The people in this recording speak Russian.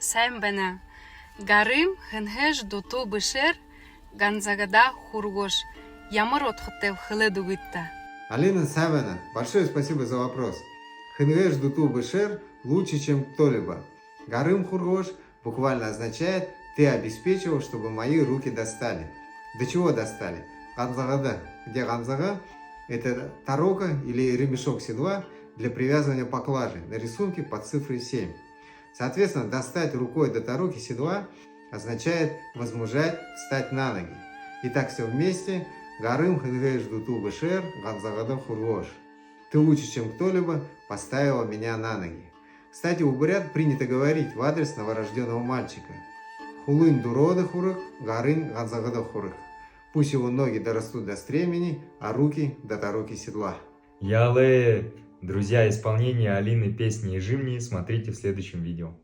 Сәмбәнә. Гарым хенхеш дуту бешер, ганзагада хургош. Ямар отхотев хыледугитта. Алина Савина, большое спасибо за вопрос. Хенгеш дуту бешер лучше, чем кто-либо. Гарым хургош буквально означает «ты обеспечивал, чтобы мои руки достали». До чего достали? Ганзагада. Где ганзага? Это тарока или ремешок седла для привязывания поклажи на рисунке под цифрой 7. Соответственно, достать рукой до тароки седла означает возмужать, встать на ноги. Итак, все вместе. Гарым хенгеш дуту бешер ганзагада хургош. Ты лучше, чем кто-либо, поставила меня на ноги. Кстати, у бурят принято говорить в адрес новорожденного мальчика. Хулын дуроды хурык, гарын ганзагада хурык. Пусть его ноги дорастут до стремени, а руки до тароки седла. Яле! Друзья, исполнение Алины песни «Ежи мне» смотрите в следующем видео.